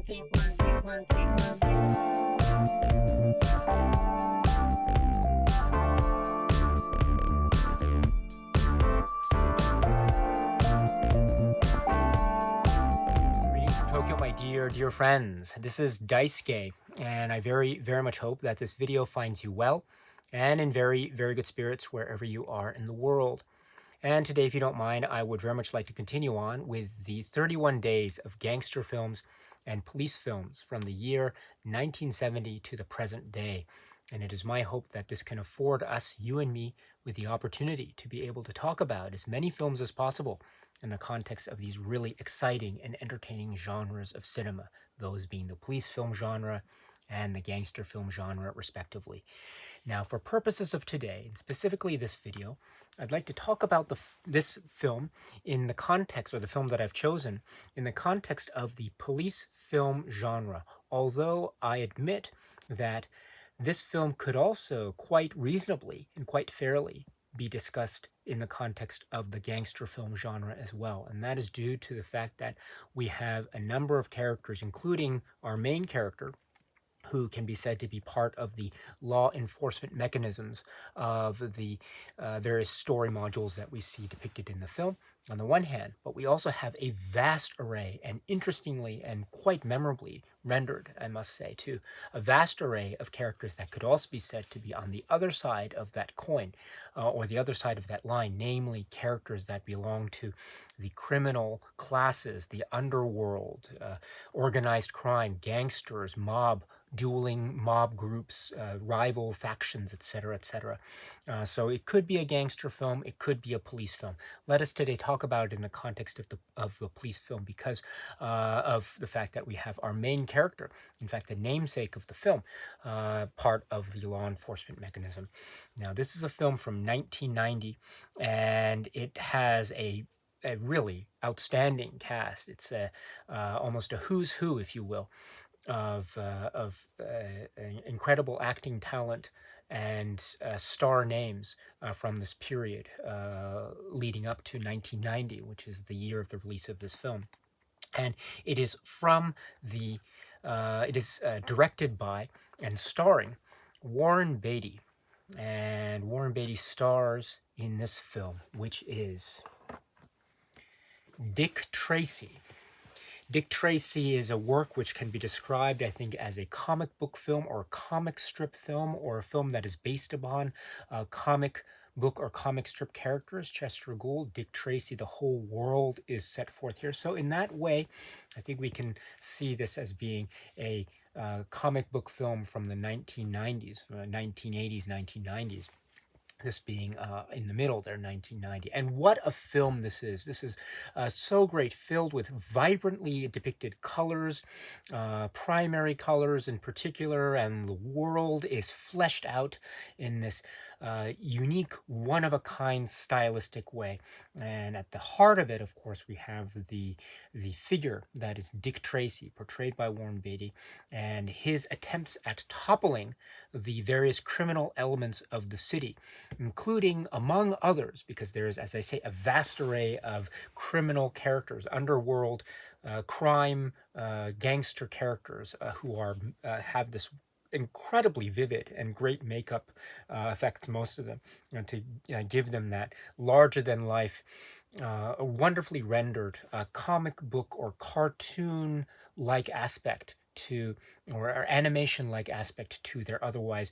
Tokyo, my dear friends. This is Daisuke, and I very much hope that this video finds you well and in very good spirits wherever you are in the world. And today, if you don't mind, I would very much like to continue on with the 31 days of gangster films and police films from the year 1970 to the present day. And it is my hope that this can afford us, you and me, with the opportunity to be able to talk about as many films as possible in the context of these really exciting and entertaining genres of cinema, those being the police film genre and the gangster film genre, respectively. Now, for purposes of today, and specifically this video, I'd like to talk about this film in the context, or the film that I've chosen, in the context of the police film genre, although I admit that this film could also quite reasonably and quite fairly be discussed in the context of the gangster film genre as well. And that is due to the fact that we have a number of characters, including our main character, who can be said to be part of the law enforcement mechanisms of the various story modules that we see depicted in the film, on the one hand, but we also have a vast array, and interestingly and quite memorably rendered, I must say, too, a vast array of characters that could also be said to be on the other side of that coin, or the other side of that line, namely characters that belong to the criminal classes, the underworld, organized crime, gangsters, dueling mob groups, rival factions, etc., etc. So it could be a gangster film, it could be a police film. Let us today talk about it in the context of the police film because of the fact that we have our main character, in fact the namesake of the film, part of the law enforcement mechanism. Now, this is a film from 1990, and it has a really outstanding cast. It's almost a who's who, if you will, of incredible acting talent and star names from this period leading up to 1990, which is the year of the release of this film. And it is directed by and starring Warren Beatty. And Warren Beatty stars in this film, which is Dick Tracy. Dick Tracy is a work which can be described, I think, as a comic book film or a comic strip film, or a film that is based upon comic book or comic strip characters. Chester Gould, Dick Tracy, the whole world is set forth here. So in that way, I think we can see this as being a comic book film from the 1990s, 1980s, 1990s. This being in the middle there, 1990. And what a film this is. This is so great, filled with vibrantly depicted colors, primary colors in particular, and the world is fleshed out in this unique, one-of-a-kind stylistic way. And at the heart of it, of course, we have the figure that is Dick Tracy, portrayed by Warren Beatty, and his attempts at toppling the various criminal elements of the city, including, among others, because there is, as I say, a vast array of criminal characters, underworld, crime, gangster characters who have this incredibly vivid and great makeup effects, most of them, to give them that larger-than-life, a wonderfully rendered comic book or cartoon-like aspect to, or animation-like aspect to their otherwise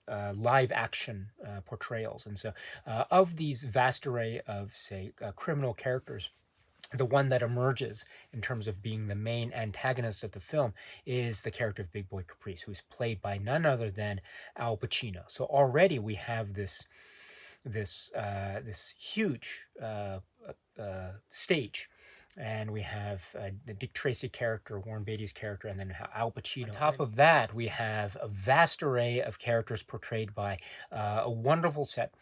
live-action portrayals. And so of these vast array of, say, criminal characters, the one that emerges in terms of being the main antagonist of the film is the character of Big Boy Caprice, who's played by none other than Al Pacino. So already we have this huge stage. And we have the Dick Tracy character, Warren Beatty's character, and then Al Pacino. On top of that, we have a vast array of characters portrayed by a wonderful set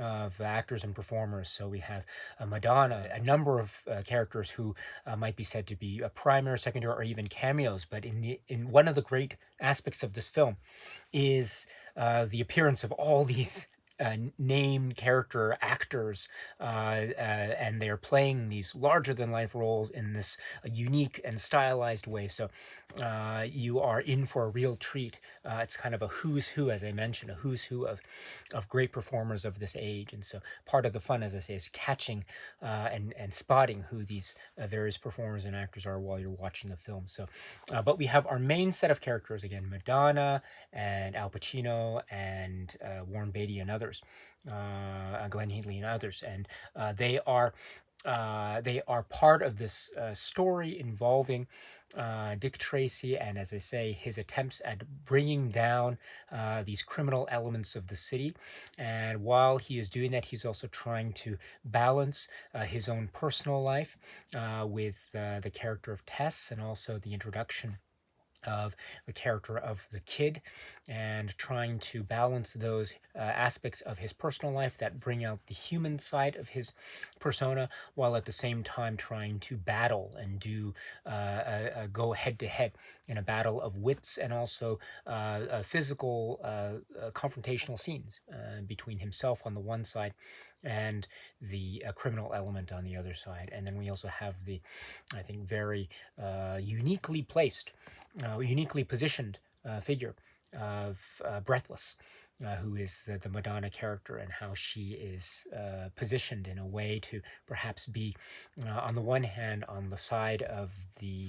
of actors and performers. So we have Madonna, a number of characters who might be said to be a primary, secondary, or even cameos. But in one of the great aspects of this film is the appearance of all these named character actors, and they're playing these larger than life roles in this unique and stylized way. So you are in for a real treat. It's kind of a who's who, as I mentioned, a who's who of great performers of this age. And so part of the fun, as I say, is catching and spotting who these various performers and actors are while you're watching the film. So, but we have our main set of characters again: Madonna and Al Pacino and Warren Beatty and others, Glenn Heatley and others, and they are part of this story involving Dick Tracy, and as I say, his attempts at bringing down these criminal elements of the city. And while he is doing that, he's also trying to balance his own personal life with the character of Tess, and also the introduction of the character of the kid, and trying to balance those aspects of his personal life that bring out the human side of his persona, while at the same time trying to battle and do go head to head in a battle of wits, and also physical confrontational scenes between himself on the one side and the criminal element on the other side. And then we also have the, I think, very uniquely placed, uniquely positioned figure of Breathless, who is the Madonna character, and how she is positioned in a way to perhaps be, on the one hand, on the side of the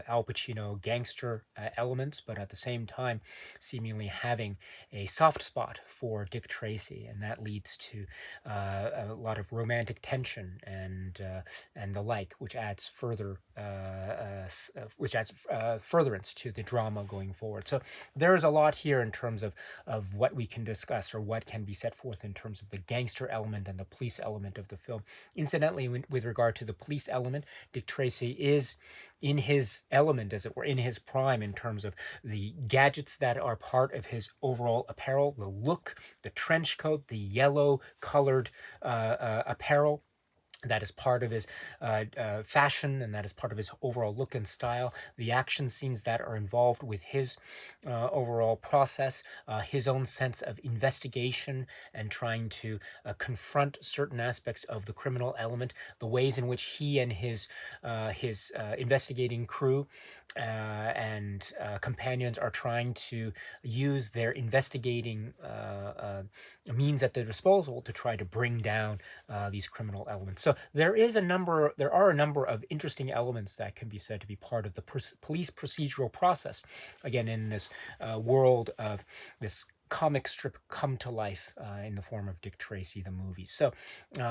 Al Pacino gangster elements, but at the same time, seemingly having a soft spot for Dick Tracy, and that leads to a lot of romantic tension and the like, which adds further furtherance to the drama going forward. So there is a lot here in terms of what we can discuss, or what can be set forth in terms of the gangster element and the police element of the film. Incidentally, with regard to the police element, Dick Tracy is in his element, as it were, in his prime, in terms of the gadgets that are part of his overall apparel, the look, the trench coat, the yellow colored apparel. That is part of his fashion, and that is part of his overall look and style. The action scenes that are involved with his overall process, his own sense of investigation and trying to confront certain aspects of the criminal element, the ways in which he and his investigating crew and companions are trying to use their investigating means at their disposal to try to bring down these criminal elements. So there are a number of interesting elements that can be said to be part of the police procedural process, again, in this world of this comic strip come to life in the form of Dick Tracy, the movie. So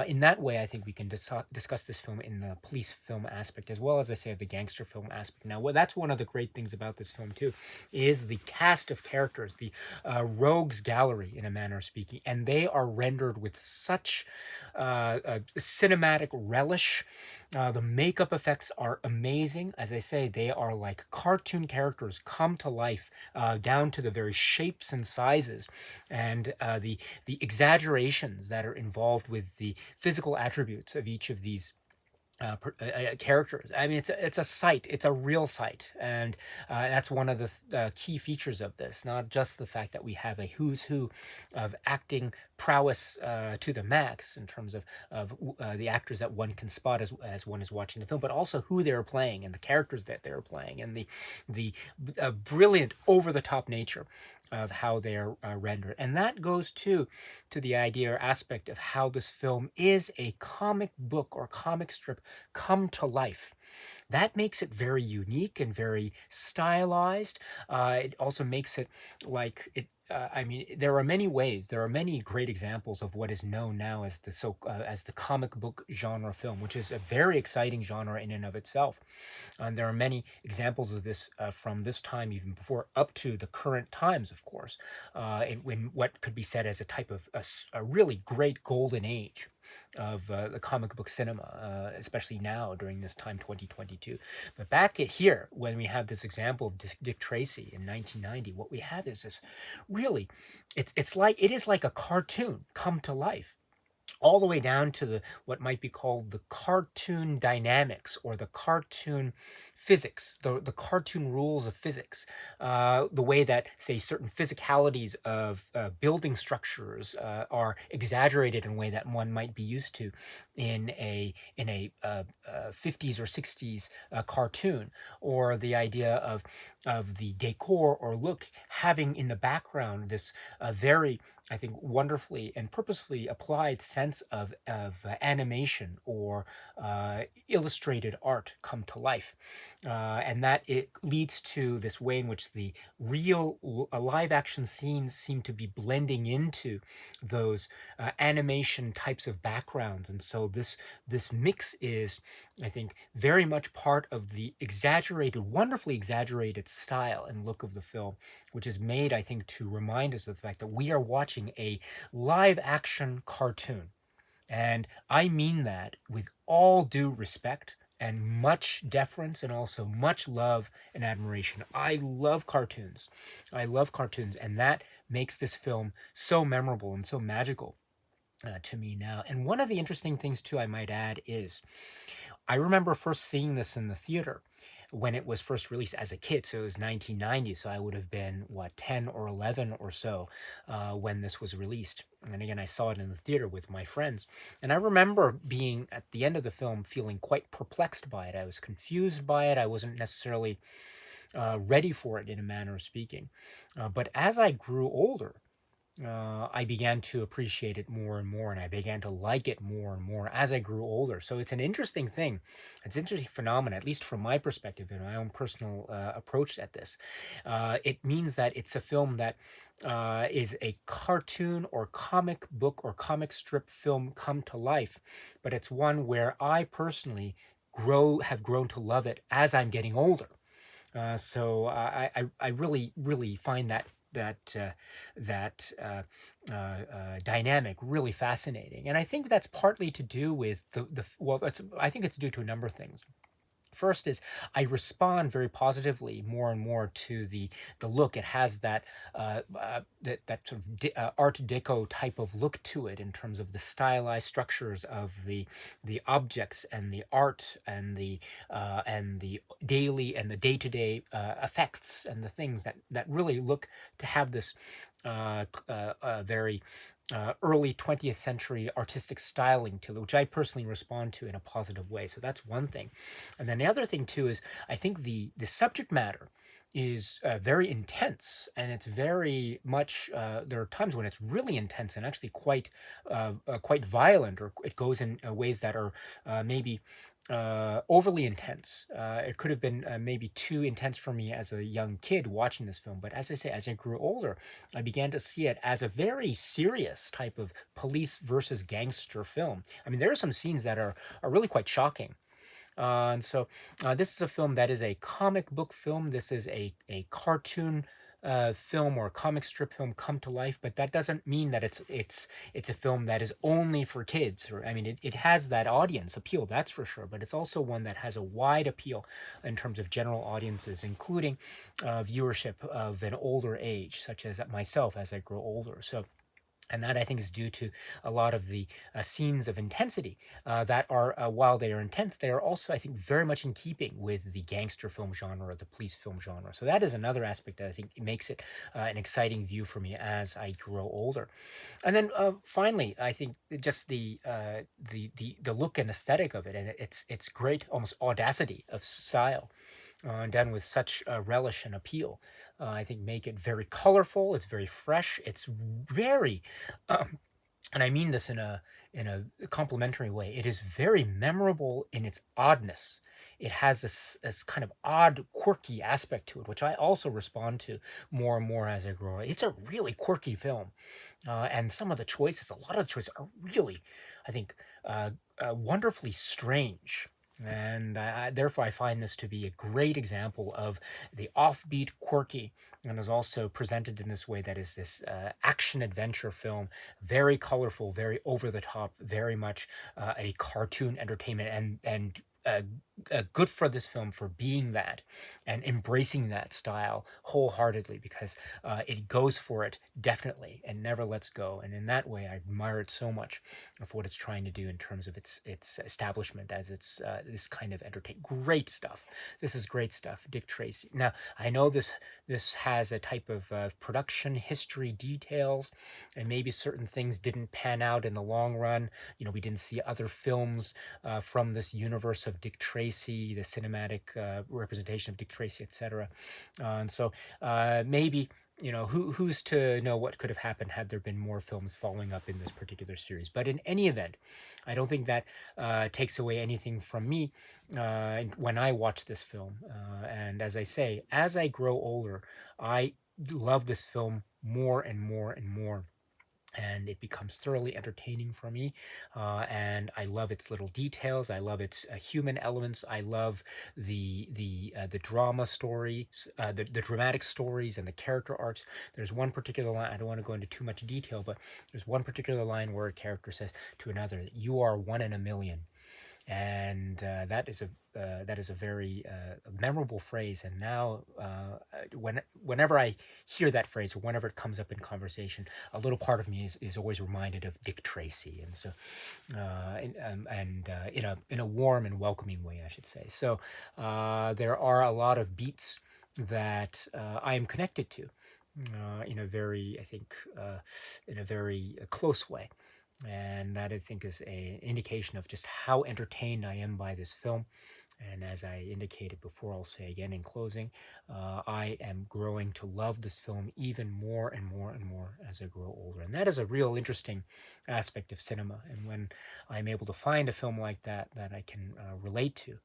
in that way, I think we can discuss this film in the police film aspect, as well as, I say, of the gangster film aspect. Now, that's one of the great things about this film, too, is the cast of characters, the rogues gallery, in a manner of speaking, and they are rendered with such cinematic relish. The makeup effects are amazing. As I say, they are like cartoon characters come to life, down to the very shapes and sizes, and the exaggerations that are involved with the physical attributes of each of these characters. I mean, it's a sight. It's a real sight, and that's one of the key features of this. Not just the fact that we have a who's who of acting prowess to the max in terms of the actors that one can spot as one is watching the film, but also who they're playing and the characters that they're playing, and the brilliant over the top nature of how they are rendered. And that goes to the idea or aspect of how this film is a comic book or comic strip come to life. That makes it very unique and very stylized. It also makes it like it. I mean, there are many ways. There are many great examples of what is known now as the comic book genre film, which is a very exciting genre in and of itself. And there are many examples of this from this time, even before, up to the current times, of course, in what could be said as a type of a really great golden age of the comic book cinema, especially now during this time, 2022. But back here, when we have this example of Dick Tracy in 1990, what we have is this really, it is like a cartoon come to life. all the way down to the what might be called the cartoon dynamics or the cartoon physics, the cartoon rules of physics, the way that, say, certain physicalities of building structures are exaggerated in a way that one might be used to in a 50s or 60s cartoon, or the idea of the decor or look having in the background this very, I think, wonderfully and purposefully applied sense of animation or illustrated art come to life. And that it leads to this way in which the real live action scenes seem to be blending into those animation types of backgrounds. And so this mix is, I think, very much part of the exaggerated, wonderfully exaggerated style and look of the film, which is made, I think, to remind us of the fact that we are watching a live action cartoon. And I mean that with all due respect and much deference and also much love and admiration. I love cartoons. I love cartoons. And that makes this film so memorable and so magical to me now. And one of the interesting things, too, I might add is I remember first seeing this in the theater when it was first released as a kid. So it was 1990. So I would have been, what, 10 or 11 or so when this was released. And again, I saw it in the theater with my friends. And I remember being, at the end of the film, feeling quite perplexed by it. I was confused by it. I wasn't necessarily ready for it, in a manner of speaking. But as I grew older, I began to appreciate it more and more, and I began to like it more and more as I grew older. So it's an interesting thing. It's an interesting phenomenon, at least from my perspective and my own personal approach at this. It means that it's a film that is a cartoon or comic book or comic strip film come to life, but it's one where I personally have grown to love it as I'm getting older. So I really find that dynamic really fascinating, and I think that's partly to do with the well. I think it's due to a number of things. First is I respond very positively more and more to the look. It has that sort of Art Deco type of look to it in terms of the stylized structures of the objects and the art and the daily and the day-to-day effects and the things that really look to have this very early 20th century artistic styling to it, which I personally respond to in a positive way. So that's one thing. And then the other thing too is I think the subject matter is very intense, and it's very much there are times when it's really intense and actually quite violent, or it goes in ways that are maybe overly intense. It could have been maybe too intense for me as a young kid watching this film. But as I say, as I grew older, I began to see it as a very serious type of police versus gangster film. I mean, there are some scenes that are really quite shocking. And so this is a film that is a comic book film. This is a cartoon film or a comic strip film come to life, but that doesn't mean that it's a film that is only for kids. Or I mean, it has that audience appeal, that's for sure, but it's also one that has a wide appeal in terms of general audiences, including viewership of an older age, such as myself as I grow older. And that, I think, is due to a lot of the scenes of intensity that are, while they are intense, they are also, I think, very much in keeping with the gangster film genre or the police film genre. So that is another aspect that I think makes it an exciting view for me as I grow older. And then finally, I think just the look and aesthetic of it, and it's great, almost audacity of style. Done with such relish and appeal, I think make it very colorful. It's very fresh. It's very, and I mean this in a complimentary way. It is very memorable in its oddness. It has this kind of odd, quirky aspect to it, which I also respond to more and more as I grow. It's a really quirky film, and some of the choices, a lot of the choices, are really, I think, wonderfully strange. And therefore, I find this to be a great example of the offbeat, quirky, and is also presented in this way that is this action adventure film, very colorful, very over the top, very much a cartoon entertainment, and good for this film for being that and embracing that style wholeheartedly, because it goes for it definitely and never lets go. And in that way, I admire it so much for what it's trying to do in terms of its establishment as it's this kind of entertain. Great stuff. This is great stuff. Dick Tracy. Now, I know this has a type of production history details, and maybe certain things didn't pan out in the long run. You know, we didn't see other films from this universe of Dick Tracy, the cinematic representation of Dick Tracy, etc. And so maybe, you know, who's to know what could have happened had there been more films following up in this particular series. But in any event, I don't think that takes away anything from me when I watch this film. And as I say, as I grow older, I love this film more and more and more, and it becomes thoroughly entertaining for me. And I love its little details. I love its human elements. I love the drama stories, the dramatic stories, and the character arcs. There's one particular line. I don't want to go into too much detail, but there's one particular line where a character says to another, "You are one in a million." And that is a very memorable phrase. And now, whenever I hear that phrase, or whenever it comes up in conversation, a little part of me is always reminded of Dick Tracy, and so in a warm and welcoming way, I should say. So there are a lot of beats that I am connected to in a very, I think, in a very close way. And that, I think, is an indication of just how entertained I am by this film. And as I indicated before, I'll say again in closing, I am growing to love this film even more and more and more as I grow older. And that is a real interesting aspect of cinema. And when I'm able to find a film like that that I can relate to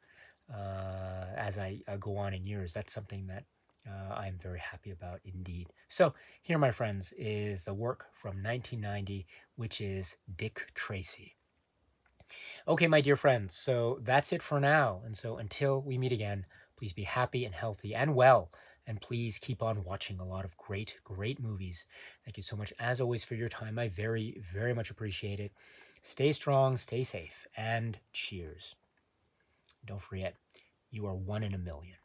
as I go on in years, that's something that I'm very happy about indeed. So here, my friends, is the work from 1990, which is Dick Tracy. Okay, my dear friends, so that's it for now. And so until we meet again, please be happy and healthy and well. And please keep on watching a lot of great, great movies. Thank you so much, as always, for your time. I very, very much appreciate it. Stay strong, stay safe, and cheers. Don't forget, you are one in a million.